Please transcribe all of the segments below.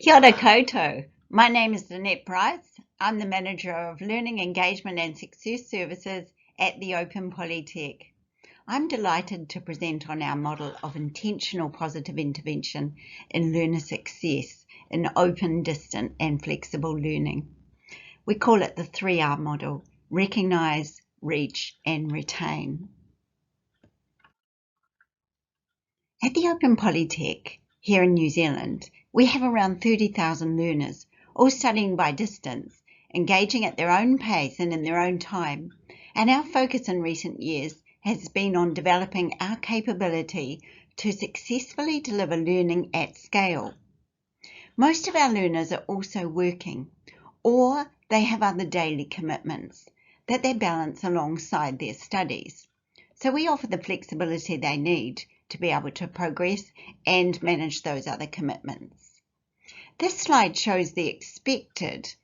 Kia ora koutou. My name is Brice. I'm the Manager of Learning, Engagement and Success Services at the Open Polytech. I'm delighted to present on our model of intentional positive intervention in learner success in open, distant and flexible learning. We call it the 3R model: recognise, reach and retain. At the Open Polytech here in New Zealand, we have around 30,000 learners, all studying by distance, engaging at their own pace and in their own time. And our focus in recent years has been on developing our capability to successfully deliver learning at scale. Most of our learners are also working, or they have other daily commitments that they balance alongside their studies. So we offer the flexibility they need to be able to progress and manage those other commitments. This slide shows the expected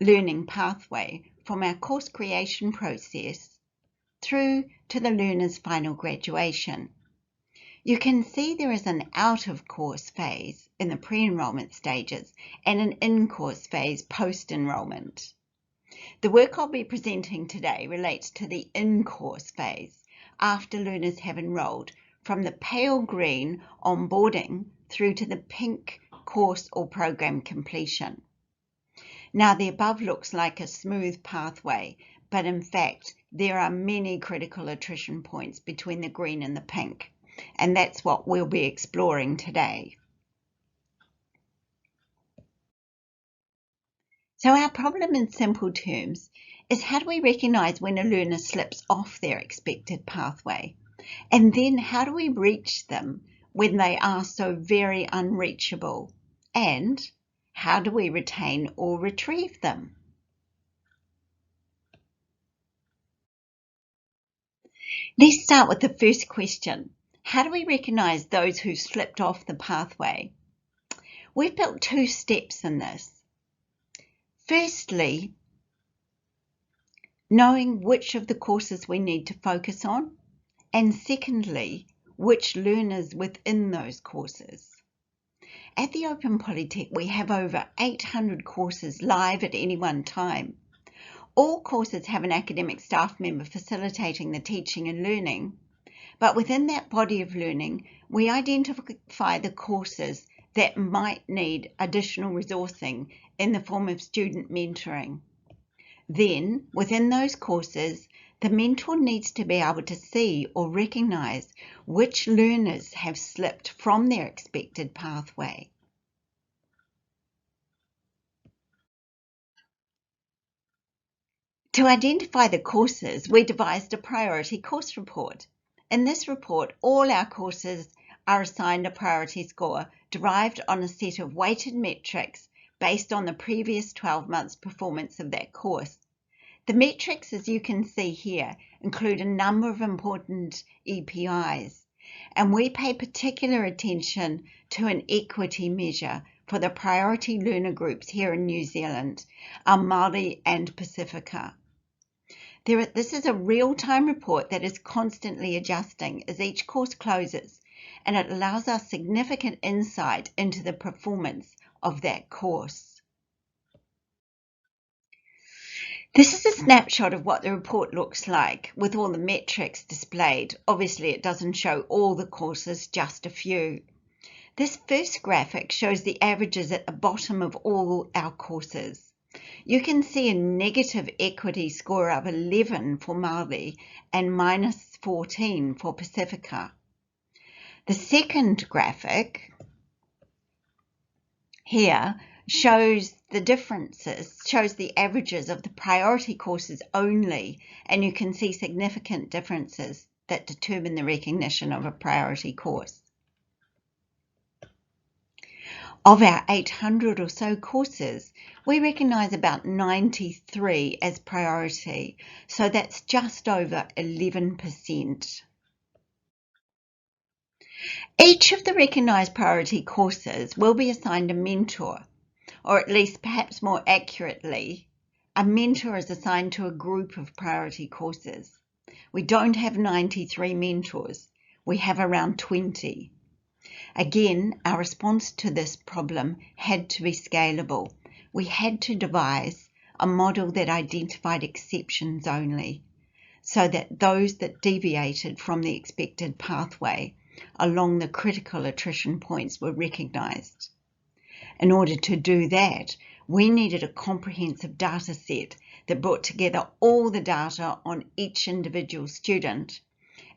learning pathway from our course creation process through to the learner's final graduation. You can see there is an out-of-course phase in the pre-enrollment stages and an in-course phase post-enrollment. The work I'll be presenting today relates to the in-course phase after learners have enrolled, from the pale green onboarding through to the pink course or program completion. Now, the above looks like a smooth pathway, but in fact, there are many critical attrition points between the green and the pink, and that's what we'll be exploring today. So our problem in simple terms is, how do we recognise when a learner slips off their expected pathway? And then how do we reach them when they are so very unreachable? And how do we retain or retrieve them? Let's start with the first question. How do we recognise those who slipped off the pathway? We've built two steps in this. Firstly, knowing which of the courses we need to focus on, and secondly, which learners within those courses. At the Open Polytech, we have over 800 courses live at any one time. All courses have an academic staff member facilitating the teaching and learning, but within that body of learning, we identify the courses that might need additional resourcing in the form of student mentoring. Then, within those courses, the mentor needs to be able to see or recognise which learners have slipped from their expected pathway. To identify the courses, we devised a priority course report. In this report, all our courses are assigned a priority score derived on a set of weighted metrics based on the previous 12 months' performance of that course. The metrics, as you can see here, include a number of important EPIs, and we pay particular attention to an equity measure for the priority learner groups here in New Zealand, our Māori and Pacifica. This is a real-time report that is constantly adjusting as each course closes, and it allows us significant insight into the performance of that course. This is a snapshot of what the report looks like with all the metrics displayed. Obviously, it doesn't show all the courses, just a few. This first graphic shows the averages at the bottom of all our courses. You can see a negative equity score of 11 for Māori and -14 for Pacifica. The second graphic here shows the differences, shows the averages of the priority courses only, and you can see significant differences that determine the recognition of a priority course. Of our 800 or so courses, we recognise about 93 as priority, so that's just over 11%. Each of the recognised priority courses will be assigned a mentor, or at least, perhaps more accurately, a mentor is assigned to a group of priority courses. We don't have 93 mentors, we have around 20. Again, our response to this problem had to be scalable. We had to devise a model that identified exceptions only, so that those that deviated from the expected pathway along the critical attrition points were recognised. In order to do that, we needed a comprehensive data set that brought together all the data on each individual student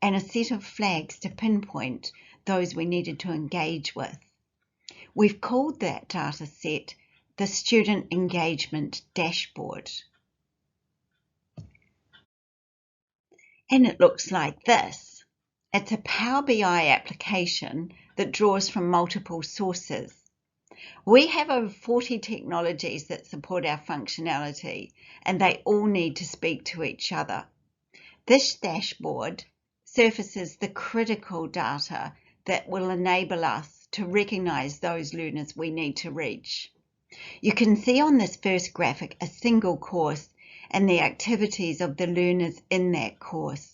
and a set of flags to pinpoint those we needed to engage with. We've called that data set the Student Engagement Dashboard. And it looks like this. It's a Power BI application that draws from multiple sources. We have over 40 technologies that support our functionality, and they all need to speak to each other. This dashboard surfaces the critical data that will enable us to recognise those learners we need to reach. You can see on this first graphic a single course and the activities of the learners in that course.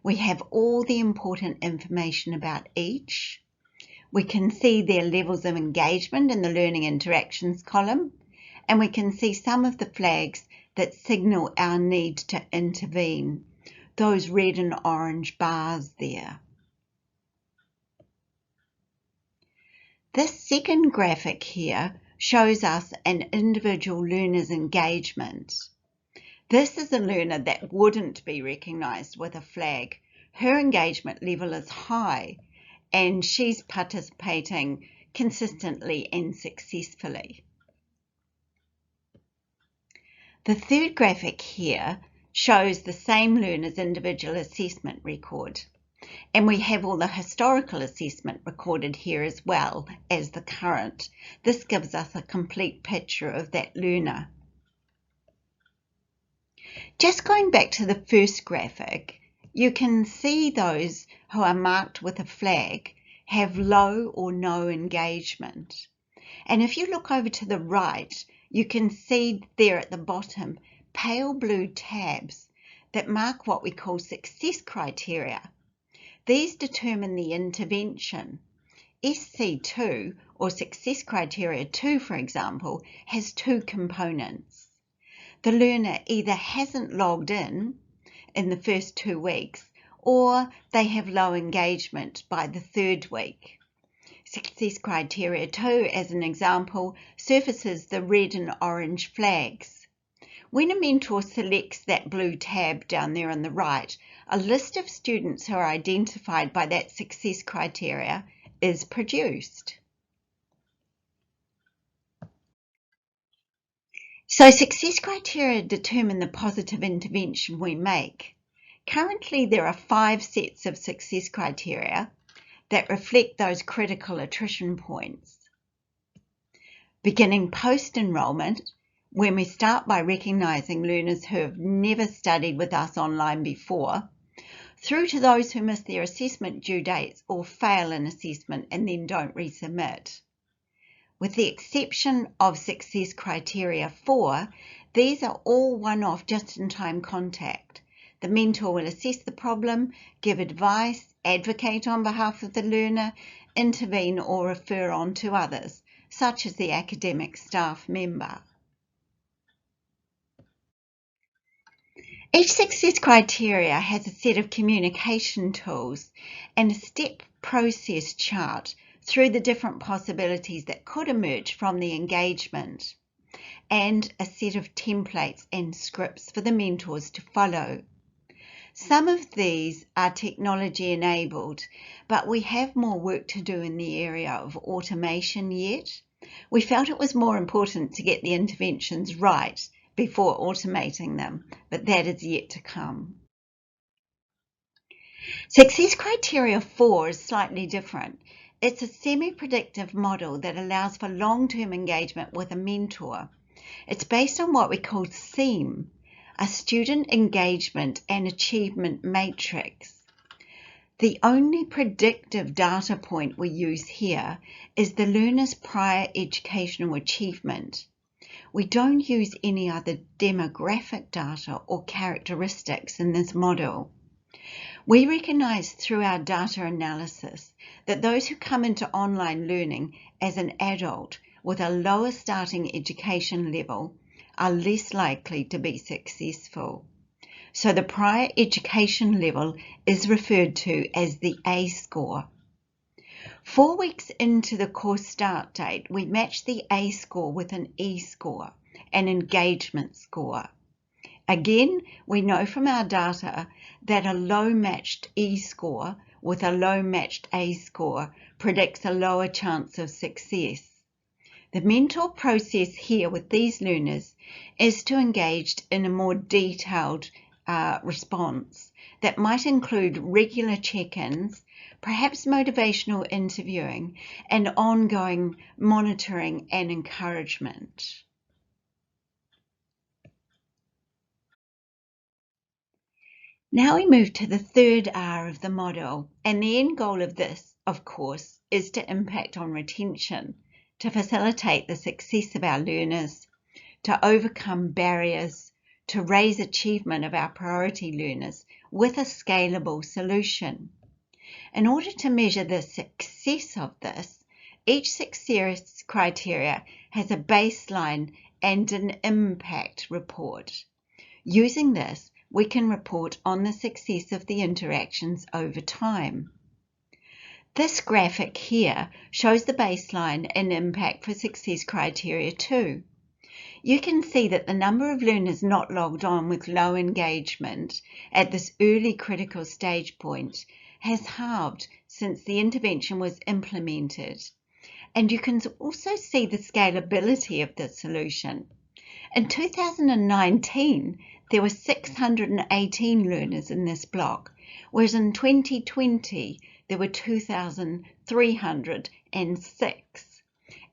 We have all the important information about each. We can see their levels of engagement in the Learning Interactions column, and we can see some of the flags that signal our need to intervene, those red and orange bars there. This second graphic here shows us an individual learner's engagement. This is a learner that wouldn't be recognised with a flag. Her engagement level is high and she's participating consistently and successfully. The third graphic here shows the same learner's individual assessment record. And we have all the historical assessment recorded here as well as the current. This gives us a complete picture of that learner. Just going back to the first graphic, you can see those who are marked with a flag have low or no engagement. And if you look over to the right, you can see there at the bottom pale blue tabs that mark what we call success criteria. These determine the intervention. SC2, or Success Criteria 2, for example, has two components. The learner either hasn't logged in the first 2 weeks, or they have low engagement by the 3rd week. Success Criteria 2, as an example, surfaces the red and orange flags. When a mentor selects that blue tab down there on the right, a list of students who are identified by that success criteria is produced. So success criteria determine the positive intervention we make. Currently, there are 5 sets of success criteria that reflect those critical attrition points. Beginning post-enrollment, when we start by recognising learners who have never studied with us online before, through to those who miss their assessment due dates or fail an assessment and then don't resubmit. With the exception of Success Criteria 4, these are all one-off just-in-time contact. The mentor will assess the problem, give advice, advocate on behalf of the learner, intervene or refer on to others, such as the academic staff member. Each success criteria has a set of communication tools and a step process chart through the different possibilities that could emerge from the engagement, and a set of templates and scripts for the mentors to follow. Some of these are technology enabled, but we have more work to do in the area of automation yet. We felt it was more important to get the interventions right before automating them, but that is yet to come. Success Criteria 4 is slightly different. It's a semi-predictive model that allows for long-term engagement with a mentor. It's based on what we call SEAM, a student engagement and achievement matrix. The only predictive data point we use here is the learner's prior educational achievement. We don't use any other demographic data or characteristics in this model. We recognise through our data analysis that those who come into online learning as an adult with a lower starting education level are less likely to be successful. So the prior education level is referred to as the A score. 4 weeks into the course start date, we match the A score with an E score, an engagement score. Again, we know from our data that a low matched E score with a low matched A score predicts a lower chance of success. The mentor process here with these learners is to engage in a more detailed response that might include regular check-ins, perhaps motivational interviewing, and ongoing monitoring and encouragement. Now we move to the third R of the model, and the end goal of this, of course, is to impact on retention, to facilitate the success of our learners, to overcome barriers, to raise achievement of our priority learners with a scalable solution. In order to measure the success of this, each success criteria has a baseline and an impact report. Using this, we can report on the success of the interactions over time. This graphic here shows the baseline and impact for success criteria 2. You can see that the number of learners not logged on with low engagement at this early critical stage point has halved since the intervention was implemented. And you can also see the scalability of the solution. In 2019, there were 618 learners in this block, whereas in 2020, there were 2,306.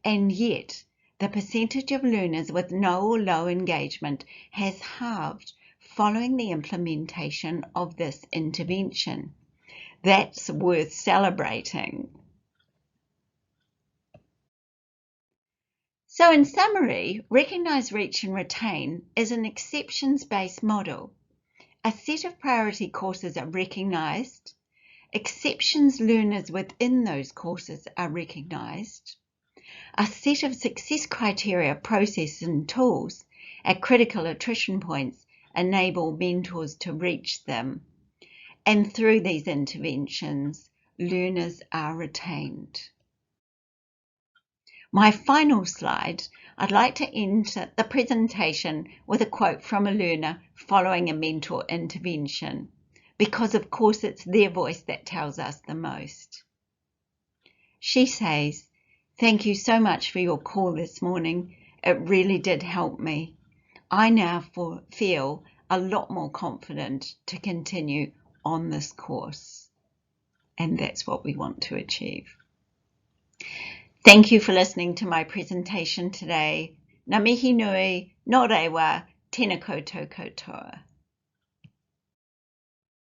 And yet, the percentage of learners with no or low engagement has halved following the implementation of this intervention. That's worth celebrating. So in summary, Recognise, Reach and Retain is an exceptions-based model. A set of priority courses are recognised, exceptions learners within those courses are recognised, a set of success criteria, processes and tools at critical attrition points enable mentors to reach them, and through these interventions, learners are retained. My final slide, I'd like to end the presentation with a quote from a learner following a mentor intervention, because of course it's their voice that tells us the most. She says, "Thank you so much for your call this morning. It really did help me. I now feel a lot more confident to continue on this course." And that's what we want to achieve. Thank you for listening to my presentation today. Ngā mihi nui, nō rewa, tēnā koutou katoa.